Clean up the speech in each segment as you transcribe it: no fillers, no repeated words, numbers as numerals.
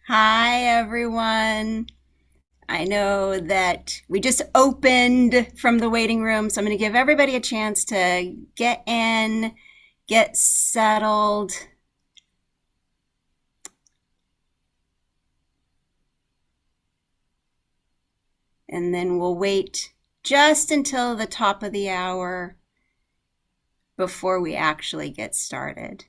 Hi, everyone. I know that we just opened from the waiting room, so I'm going to give everybody a chance to get in, get settled, and then we'll wait just until the top of the hour before we actually get started.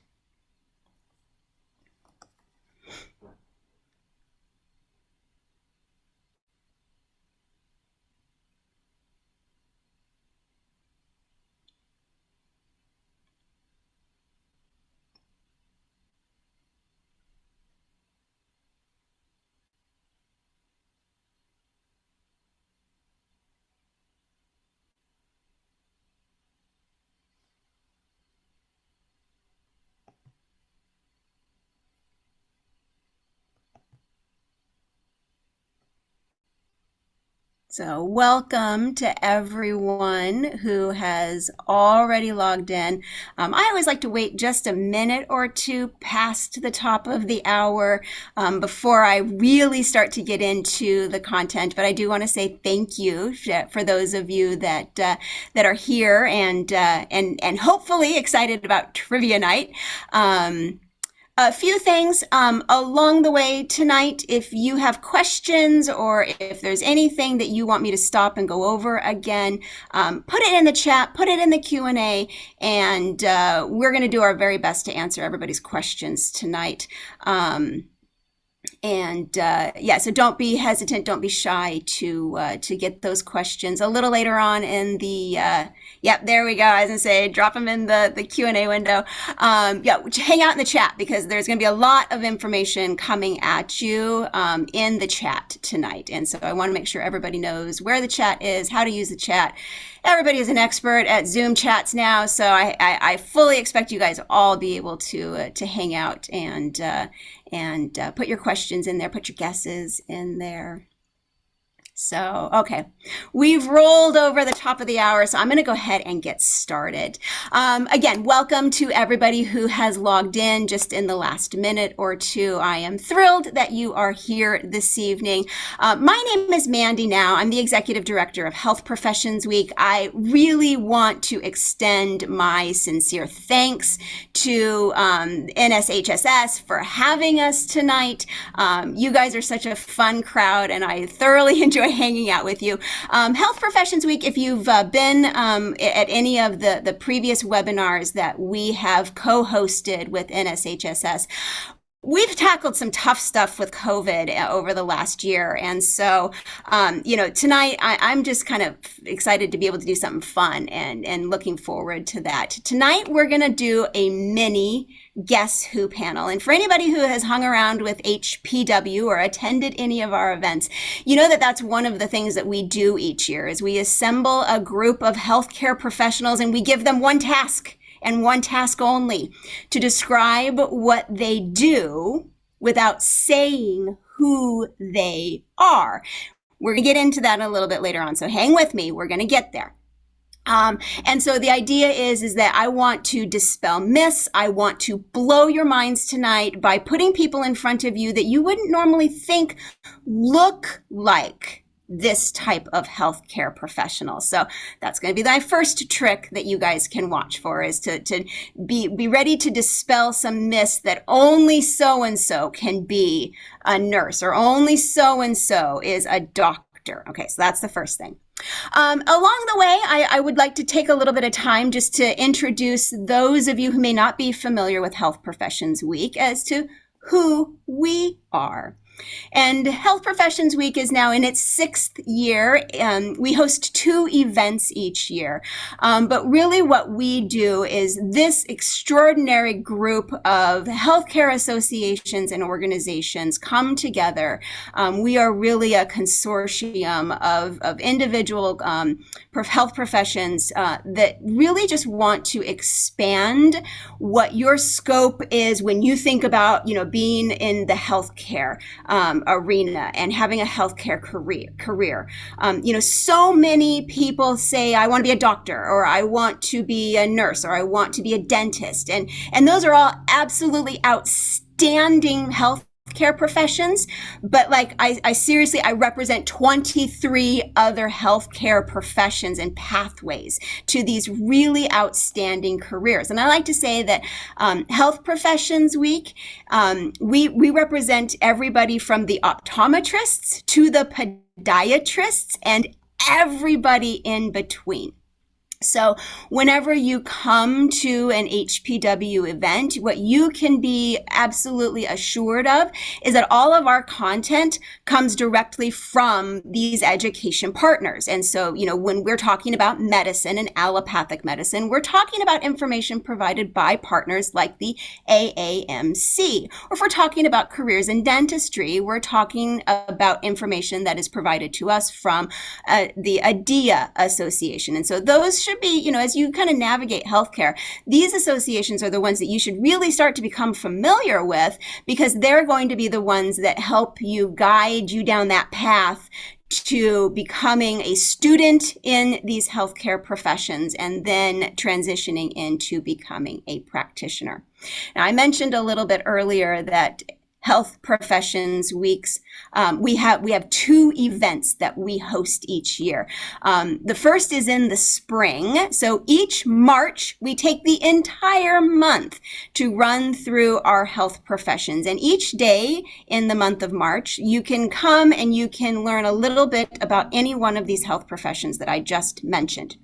So, welcome to everyone who has already logged in. I always like to wait just a minute or two past the top of the hour before I really start to get into the content. But I do want to say thank you for those of you that are here and hopefully excited about trivia night. A few things along the way tonight. If you have questions or if there's anything that you want me to stop and go over again, put it in the chat, put it in the Q&A, and we're going to do our very best to answer everybody's questions tonight. So don't be hesitant, don't be shy to get those questions a little later on in the yep, there we go. I was gonna say drop them in the Q&A window. Hang out in the chat because there's gonna be a lot of information coming at you in the chat tonight, and so I want to make sure everybody knows where the chat is, how to use the chat. Everybody is an expert at Zoom chats now, so I fully expect you guys all be able to hang out and put your questions in there, put your guesses in there. So, okay, we've rolled over the top of the hour, so I'm going to go ahead and get started. Again, welcome to everybody who has logged in just in the last minute or two. I am thrilled that you are here this evening. My name is Mandy Nau. I'm the Executive Director of Health Professions Week. I really want to extend my sincere thanks to NSHSS for having us tonight. You guys are such a fun crowd, and I thoroughly enjoy hanging out with you. Health Professions Week, if you've been at any of the previous webinars that we have co-hosted with NSHSS, we've tackled some tough stuff with COVID over the last year. And so, tonight I'm just kind of excited to be able to do something fun and looking forward to that. Tonight, we're going to do a mini Guess Who panel. And for anybody who has hung around with HPW or attended any of our events, you know that that's one of the things that we do each year is we assemble a group of healthcare professionals and we give them one task and one task only to describe what they do without saying who they are. We're going to get into that a little bit later on, so hang with me. We're going to get there. And so the idea is that I want to dispel myths. I want to blow your minds tonight by putting people in front of you that you wouldn't normally think look like this type of healthcare professional. So that's going to be my first trick that you guys can watch for, is to be ready to dispel some myths that only so-and-so can be a nurse or only so-and-so is a doctor. Okay, so that's the first thing. Along the way, I would like to take a little bit of time just to introduce those of you who may not be familiar with Health Professions Week as to who we are. And Health Professions Week is now in its 6th year. We host 2 events each year. But really what we do is this extraordinary group of healthcare associations and organizations come together. We are really a consortium of individual health professions that really just want to expand what your scope is when you think about, being in the healthcare arena and having a healthcare career. So many people say, I want to be a doctor, or I want to be a nurse, or I want to be a dentist. And those are all absolutely outstanding health care professions, but like I seriously, I represent 23 other healthcare professions and pathways to these really outstanding careers. And I like to say that Health Professions Week, we represent everybody from the optometrists to the podiatrists and everybody in between. So whenever you come to an HPW event, what you can be absolutely assured of is that all of our content comes directly from these education partners. And so, when we're talking about medicine and allopathic medicine, we're talking about information provided by partners like the AAMC. Or if we're talking about careers in dentistry, we're talking about information that is provided to us from the ADIA Association. And so those should be, as you kind of navigate healthcare, these associations are the ones that you should really start to become familiar with, because they're going to be the ones that help you guide you down that path to becoming a student in these healthcare professions and then transitioning into becoming a practitioner. Now, I mentioned a little bit earlier that Health Professions Weeks, we have 2 events that we host each year. The first is in the spring. So each March, we take the entire month to run through our health professions. And each day in the month of March, you can come and you can learn a little bit about any one of these health professions that I just mentioned.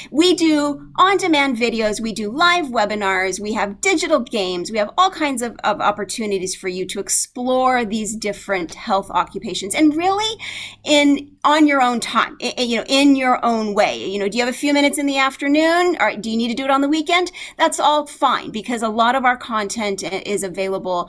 We do on-demand videos, we do live webinars, we have digital games, we have all kinds of opportunities for you to explore these different health occupations, and really on your own time, in your own way. Do you have a few minutes in the afternoon, or do you need to do it on the weekend? That's all fine, because a lot of our content is available,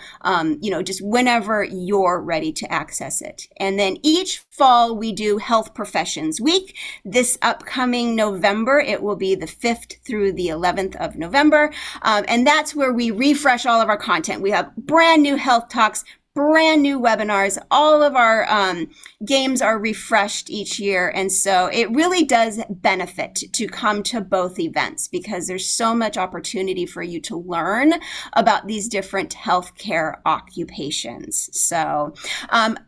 just whenever you're ready to access it. And then each fall we do Health Professions Week. This upcoming November, it will be the 5th through the 11th of November. And that's where we refresh all of our content. We have brand new health talks, brand new webinars. All of our games are refreshed each year. And so it really does benefit to come to both events, because there's so much opportunity for you to learn about these different healthcare occupations. So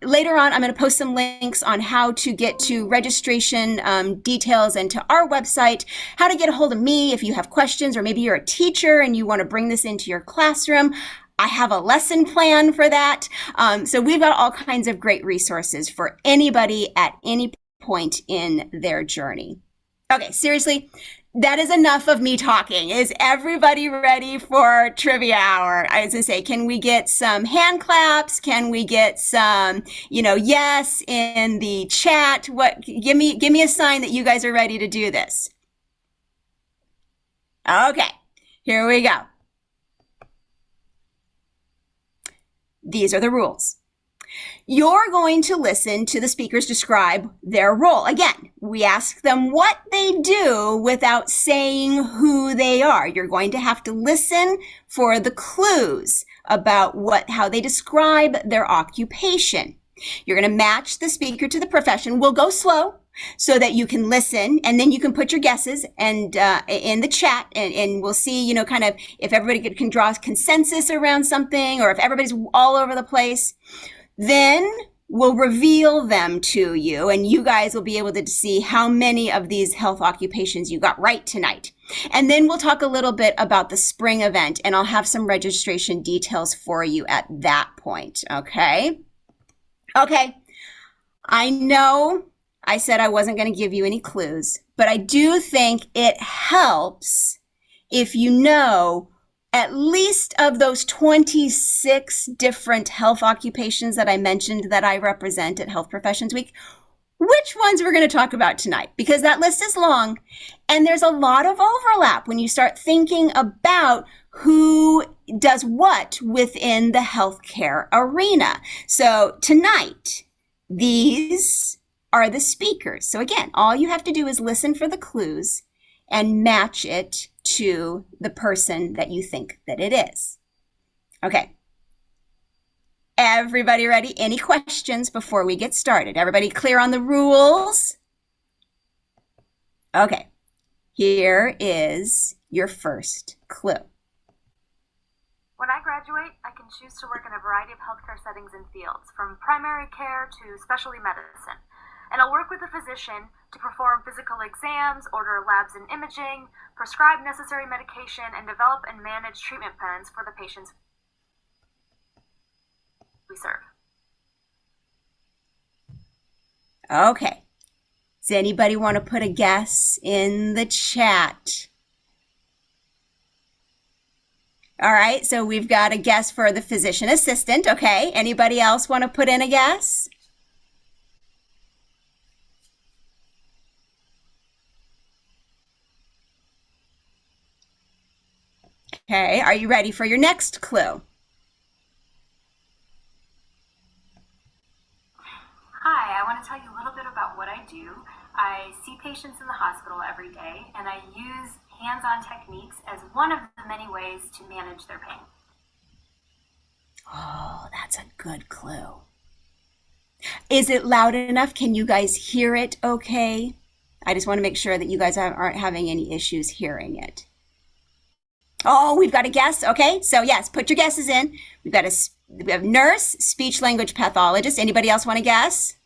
later on, I'm going to post some links on how to get to registration details and to our website, how to get a hold of me if you have questions, or maybe you're a teacher and you want to bring this into your classroom. I have a lesson plan for that. So we've got all kinds of great resources for anybody at any point in their journey. Okay, seriously, that is enough of me talking. Is everybody ready for trivia hour? I was gonna say, can we get some hand claps? Can we get some, yes in the chat? Give me a sign that you guys are ready to do this. Okay, here we go. These are the rules. You're going to listen to the speakers describe their role. Again, we ask them what they do without saying who they are. You're going to have to listen for the clues about how they describe their occupation. You're going to match the speaker to the profession. We'll go slow so that you can listen, and then you can put your guesses and in the chat, and we'll see, kind of if everybody can draw consensus around something, or if everybody's all over the place. Then we'll reveal them to you, and you guys will be able to see how many of these health occupations you got right tonight. And then we'll talk a little bit about the spring event, and I'll have some registration details for you at that point, okay? Okay, I know I said I wasn't going to give you any clues, but I do think it helps if you know at least of those 26 different health occupations that I mentioned that I represent at Health Professions Week, which ones we're going to talk about tonight, because that list is long and there's a lot of overlap when you start thinking about who does what within the healthcare arena. So tonight, these are the speakers. So again, all you have to do is listen for the clues and match it to the person that you think that it is. Okay. Everybody ready? Any questions before we get started? Everybody clear on the rules? Okay. Here is your first clue. When I graduated undergraduate, I can choose to work in a variety of healthcare settings and fields, from primary care to specialty medicine. And I'll work with a physician to perform physical exams, order labs and imaging, prescribe necessary medication, and develop and manage treatment plans for the patients we serve. Okay. Does anybody want to put a guess in the chat? All right, so we've got a guess for the physician assistant. Okay, anybody else want to put in a guess? Okay, are you ready for your next clue? Hi, I want to tell you a little bit about what I do. I see patients in the hospital every day, and I use hands-on techniques as one of the many ways to manage their pain. Oh, that's a good clue. Is it loud enough? Can you guys hear it okay? I just want to make sure that you guys aren't having any issues hearing it. Oh, we've got a guess. Okay, so yes, put your guesses in. We have nurse, speech language pathologist. Anybody else want to guess?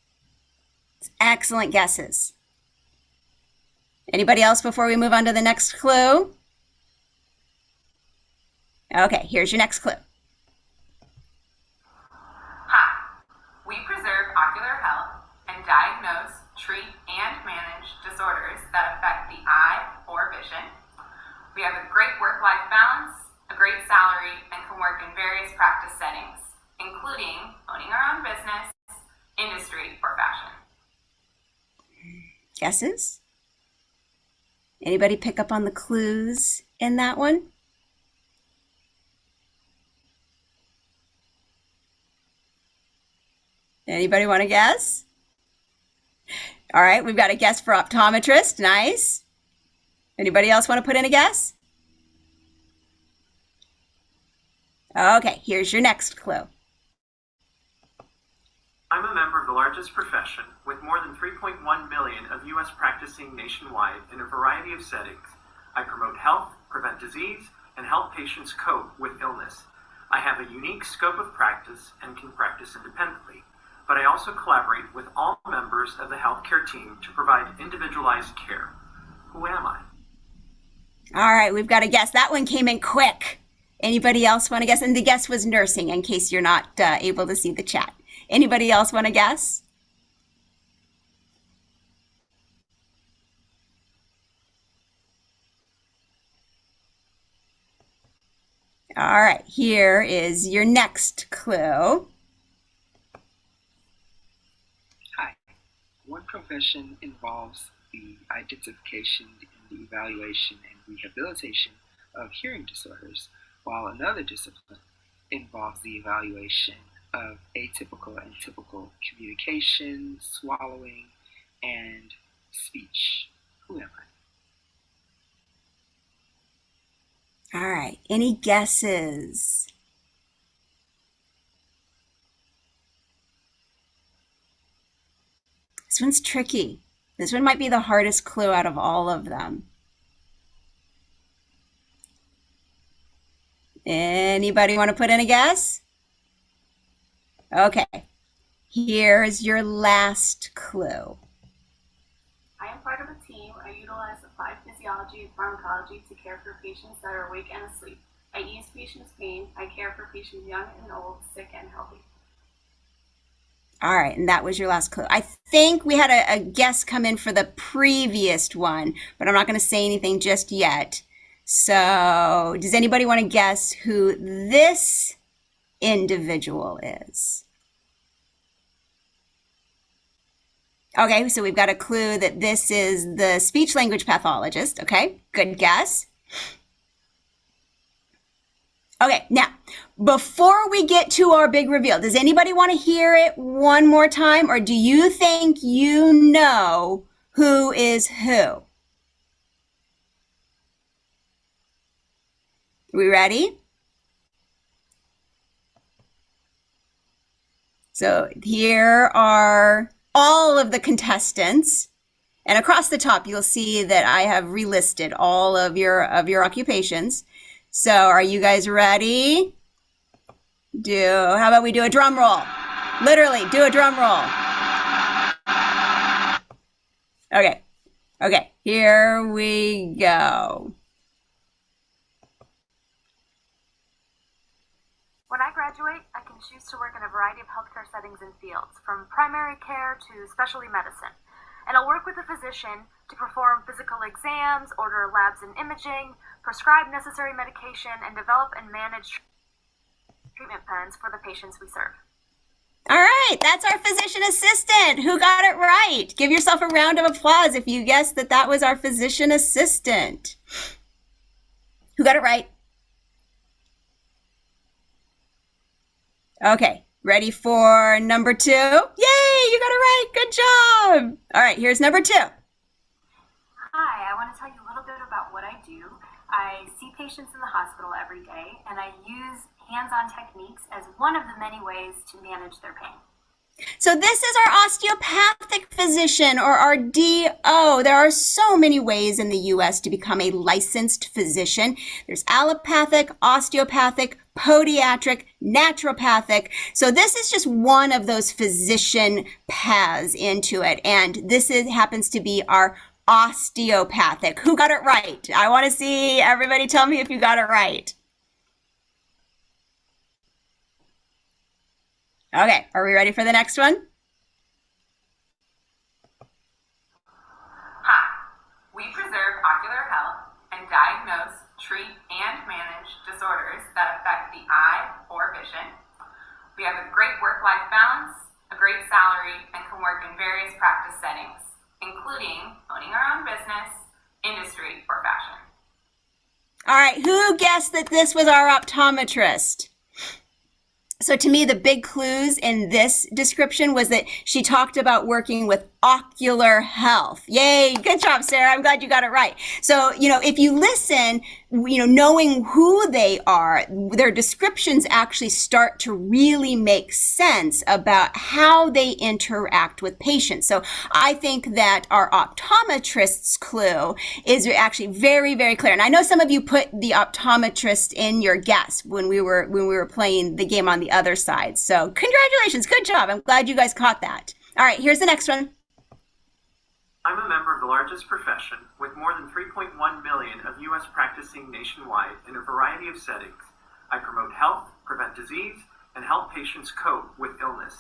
Excellent guesses. Anybody else before we move on to the next clue? Okay, here's your next clue. Hi, we preserve ocular health and diagnose, treat, and manage disorders that affect the eye or vision. We have a great work-life balance, a great salary, and can work in various practice settings, including owning our own business, industry, or fashion. Guesses? Anybody pick up on the clues in that one? Anybody want to guess? All right, we've got a guess for optometrist. Nice. Anybody else want to put in a guess? Okay, here's your next clue. I'm a member of the largest profession with more than 3.1 million of U.S. practicing nationwide in a variety of settings. I promote health, prevent disease, and help patients cope with illness. I have a unique scope of practice and can practice independently, but I also collaborate with all members of the healthcare team to provide individualized care. Who am I? All right, we've got a guess. That one came in quick. Anybody else want to guess? And the guess was nursing, in case you're not able to see the chat. Anybody else want to guess? All right, here is your next clue. Hi. One profession involves the identification and the evaluation and rehabilitation of hearing disorders, while another discipline involves the evaluation of atypical and typical communication, swallowing, and speech. Who am I? All right, any guesses? This one's tricky. This one might be the hardest clue out of all of them. Anybody want to put in a guess? Okay, here's your last clue. I am part of a team. I utilize applied physiology and pharmacology to care for patients that are awake and asleep. I ease patients' pain. I care for patients young and old, sick and healthy. All right, and that was your last clue. I think we had a guess come in for the previous one, but I'm not going to say anything just yet. So, does anybody want to guess who this individual is? Okay, so we've got a clue that this is the speech language pathologist. Okay, good guess. Okay, now, before we get to our big reveal, does anybody want to hear it one more time, or do you think you know who is who? We ready? So here are all of the contestants, and across the top you'll see that I have relisted all of your occupations. So are you guys ready? How about we do a drum roll? Literally, do a drum roll. Okay, here we go. When I graduate, I can choose to work in a variety of healthcare settings and fields, from primary care to specialty medicine. And I'll work with a physician to perform physical exams, order labs and imaging, prescribe necessary medication, and develop and manage treatment plans for the patients we serve. All right, that's our physician assistant. Who got it right? Give yourself a round of applause if you guessed that that was our physician assistant. Who got it right? Okay, ready for number 2? Yay, you got it right. Good job. All right, here's number 2. Hi, I want to tell you a little bit about what I do. I see patients in the hospital every day, and I use hands-on techniques as one of the many ways to manage their pain. So this is our osteopathic physician, or our DO. There are so many ways in the U.S. to become a licensed physician. There's allopathic, osteopathic, podiatric, naturopathic. So this is just one of those physician paths into it. And this happens to be our osteopathic. Who got it right? I want to see everybody tell me if you got it right. Okay, are we ready for the next one? Hi, we preserve ocular health and diagnose, treat, and manage disorders that affect the eye or vision. We have a great work-life balance, a great salary, and can work in various practice settings, including owning our own business, industry, or fashion. All right, who guessed that this was our optometrist? So to me, the big clues in this description was that she talked about working with ocular health. Yay, good job, Sarah. I'm glad you got it right. So, if you listen, knowing who they are, their descriptions actually start to really make sense about how they interact with patients. So I think that our optometrist's clue is actually very, very clear. And I know some of you put the optometrist in your guess when we were playing the game on the other side. So congratulations, good job. I'm glad you guys caught that. All right, here's the next one. I'm a member of the largest profession with more than 3.1 million of U.S. practicing nationwide in a variety of settings. I promote health, prevent disease, and help patients cope with illness.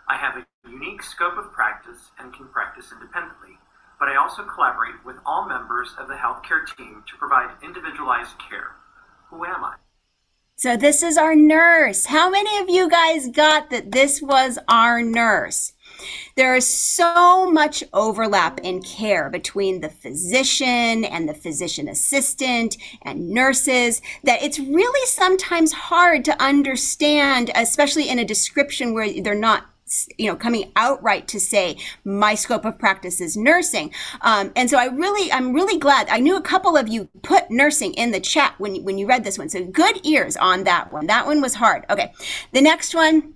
I have a unique scope of practice and can practice independently, but I also collaborate with all members of the healthcare team to provide individualized care. Who am I? So this is our nurse. How many of you guys got that this was our nurse? There is so much overlap in care between the physician and the physician assistant and nurses that it's really sometimes hard to understand, especially in a description where they're not coming outright to say my scope of practice is nursing. And so I'm really glad. I knew a couple of you put nursing in the chat when you read this one. So good ears on that one. That one was hard. Okay. The next one,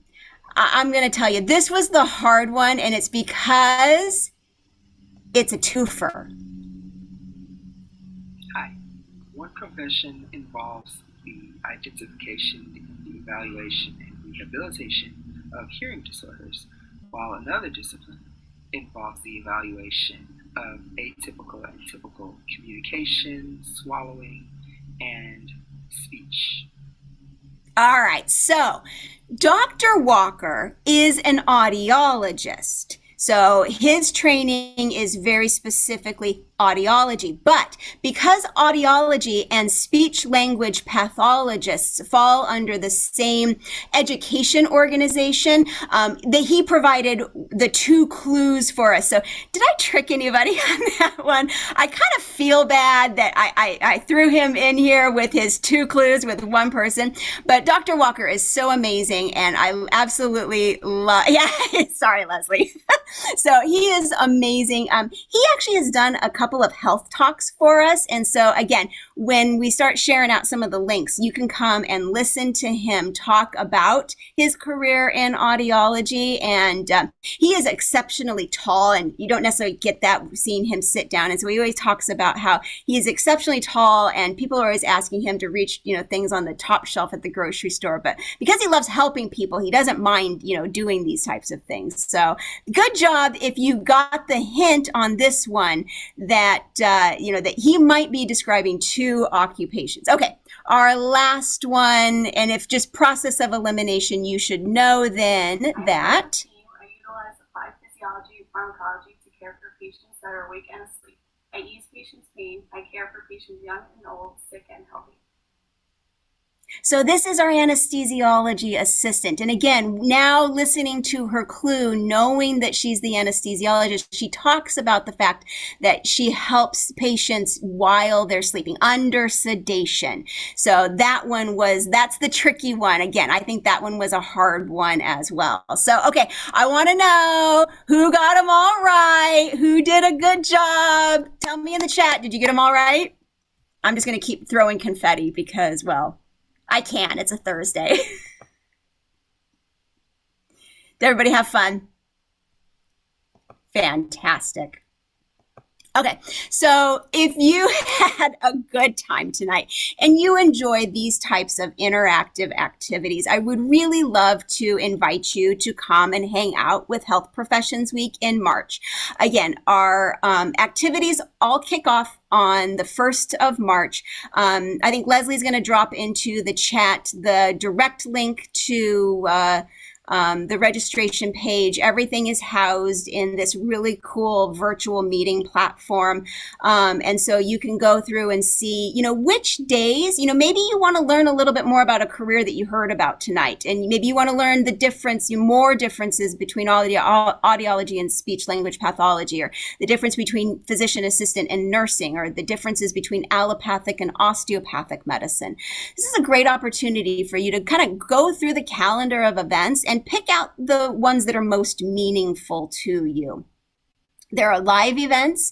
I'm going to tell you, this was the hard one, and it's because it's a twofer. Hi. One profession involves the identification and the evaluation and rehabilitation of hearing disorders, while another discipline involves the evaluation of atypical and typical communication, swallowing, and speech. All right, so Dr. Walker is an audiologist. So his training is very specifically audiology, but because audiology and speech language pathologists fall under the same education organization, he provided the 2 clues for us. So did I trick anybody on that one? I kind of feel bad that I threw him in here with his 2 clues with one person, but Dr. Walker is so amazing, and I absolutely love, yeah, sorry, Leslie. So he is amazing. He actually has done a couple of health talks for us. And so again, when we start sharing out some of the links, you can come and listen to him talk about his career in audiology. And he is exceptionally tall, and you don't necessarily get that seeing him sit down. And so he always talks about how he is exceptionally tall, and people are always asking him to reach, things on the top shelf at the grocery store. But because he loves helping people, he doesn't mind, doing these types of things. So good job if you got the hint on this one that, that he might be describing two occupations. Okay, our last one, and if just process of elimination, you should know then that. I utilize applied physiology and pharmacology to care for patients that are awake and asleep. I ease patients' pain. I care for patients young and old, sick and healthy. So this is our anesthesiology assistant. And again, now listening to her clue, knowing that she's the anesthesiologist, she talks about the fact that she helps patients while they're sleeping under sedation. So that's the tricky one. Again, I think that one was a hard one as well. So, okay, I want to know who got them all right, who did a good job. Tell me in the chat, did you get them all right? I'm just going to keep throwing confetti because, well, I can. It's a Thursday. Did everybody have fun? Fantastic. Okay, so if you had a good time tonight and you enjoyed these types of interactive activities, I would really love to invite you to come and hang out with Health Professions Week in March. Again, our activities all kick off on the 1st of March. I think Leslie's going to drop into the chat the direct link to the registration page. Everything is housed in this really cool virtual meeting platform. And so you can go through and see, which days, maybe you want to learn a little bit more about a career that you heard about tonight. And maybe you want to learn the difference, more differences between audiology and speech language pathology, or the difference between physician assistant and nursing, or the differences between allopathic and osteopathic medicine. This is a great opportunity for you to kind of go through the calendar of events and pick out the ones that are most meaningful to you. There are live events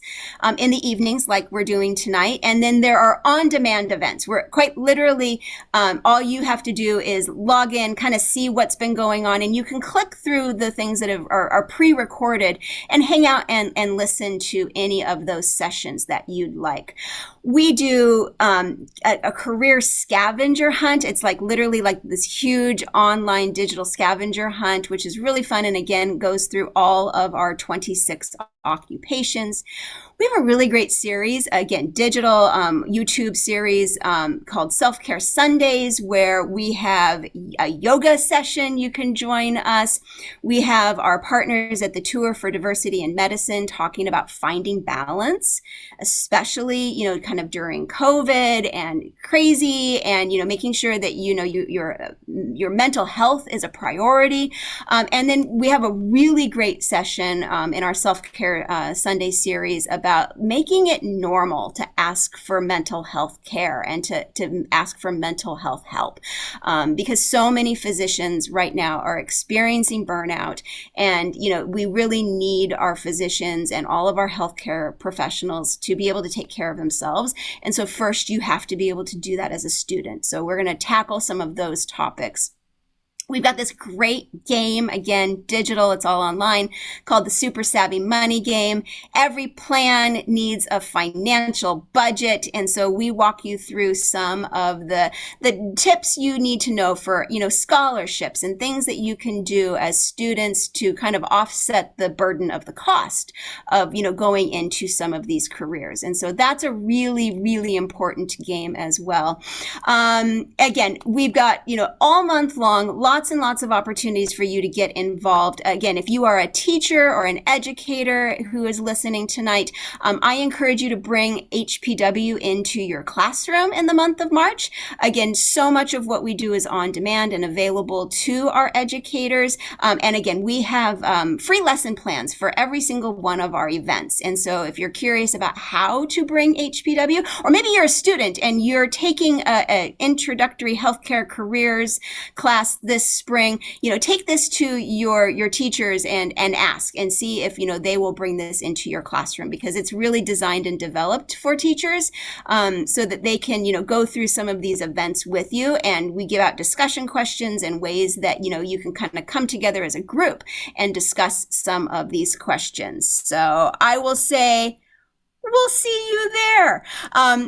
in the evenings like we're doing tonight, and then there are on-demand events where quite literally all you have to do is log in, kind of see what's been going on, and you can click through the things that are pre-recorded and hang out and listen to any of those sessions that you'd like. We do a career scavenger hunt. It's like literally like this huge online digital scavenger hunt, which is really fun, and again goes through all of our 26 occupations. We have a really great series, again, digital YouTube series called Self-Care Sundays, where we have a yoga session. You can join us. We have our partners at the Tour for Diversity in Medicine talking about finding balance, especially, kind of during COVID and crazy, and, making sure that, your mental health is a priority. And then we have a really great session in our Self-Care Sunday series about making it normal to ask for mental health care and to ask for mental health help, because so many physicians right now are experiencing burnout, and we really need our physicians and all of our healthcare professionals to be able to take care of themselves. And so first you have to be able to do that as a student. So we're going to tackle some of those topics. We've got this great game, again, digital, it's all online, called the Super Savvy Money Game. Every plan needs a financial budget, and so we walk you through some of the tips you need to know for, scholarships and things that you can do as students to kind of offset the burden of the cost of, going into some of these careers. And so that's a really, really important game as well. Again, we've got, all month long, lots and lots of opportunities for you to get involved. Again, if you are a teacher or an educator who is listening tonight, I encourage you to bring HPW into your classroom in the month of March. Again, so much of what we do is on demand and available to our educators. And again, we have free lesson plans for every single one of our events. And so if you're curious about how to bring HPW, or maybe you're a student and you're taking an introductory healthcare careers class this spring, take this to your teachers and ask and see if, they will bring this into your classroom, because it's really designed and developed for teachers, so that they can, go through some of these events with you. And we give out discussion questions and ways that, you can kind of come together as a group and discuss some of these questions. So I will say, we'll see you there.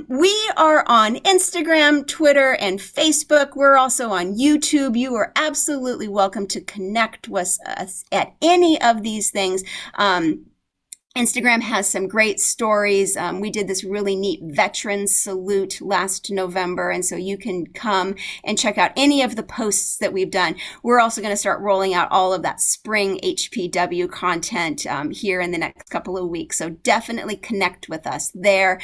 We are on Instagram, Twitter, and Facebook. We're also on YouTube. You are absolutely welcome to connect with us at any of these things. Instagram has some great stories. We did this really neat veterans salute last November, and so you can come and check out any of the posts that we've done. We're also going to start rolling out all of that SpringHPW content here in the next couple of weeks, so definitely connect with us there.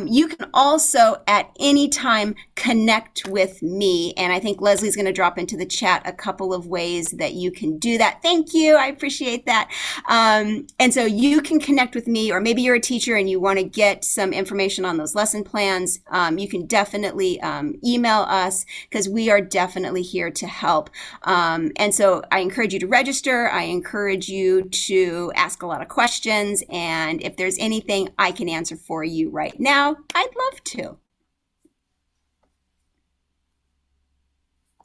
You can also at any time connect with me, and I think Leslie's going to drop into the chat a couple of ways that you can do that. Thank you. I appreciate that. And so you can connect with me, or maybe you're a teacher and you want to get some information on those lesson plans. You can definitely email us, because we are definitely here to help. And so I encourage you to register. I encourage you to ask a lot of questions. And if there's anything I can answer for you right now, I'd love to.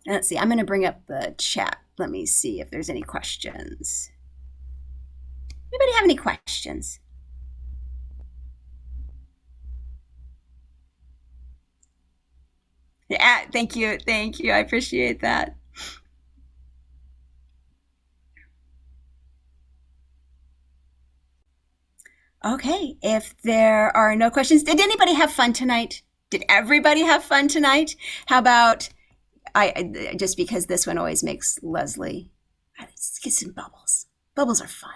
Let's see, I'm going to bring up the chat. Let me see if there's any questions. Anybody have any questions? Yeah, thank you. Thank you. I appreciate that. Okay, if there are no questions, did anybody have fun tonight? Did everybody have fun tonight? How about, just because this one always makes Leslie, let's get some bubbles. Bubbles are fun.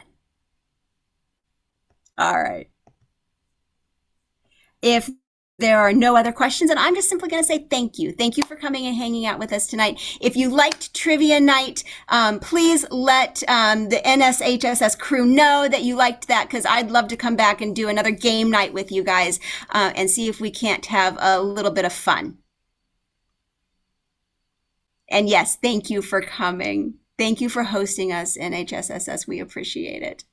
All right. If there are no other questions, and I'm just simply going to say thank you. Thank you for coming and hanging out with us tonight. If you liked Trivia Night, please let the NSHSS crew know that you liked that, because I'd love to come back and do another game night with you guys and see if we can't have a little bit of fun. And yes, thank you for coming. Thank you for hosting us, NHSSS. We appreciate it.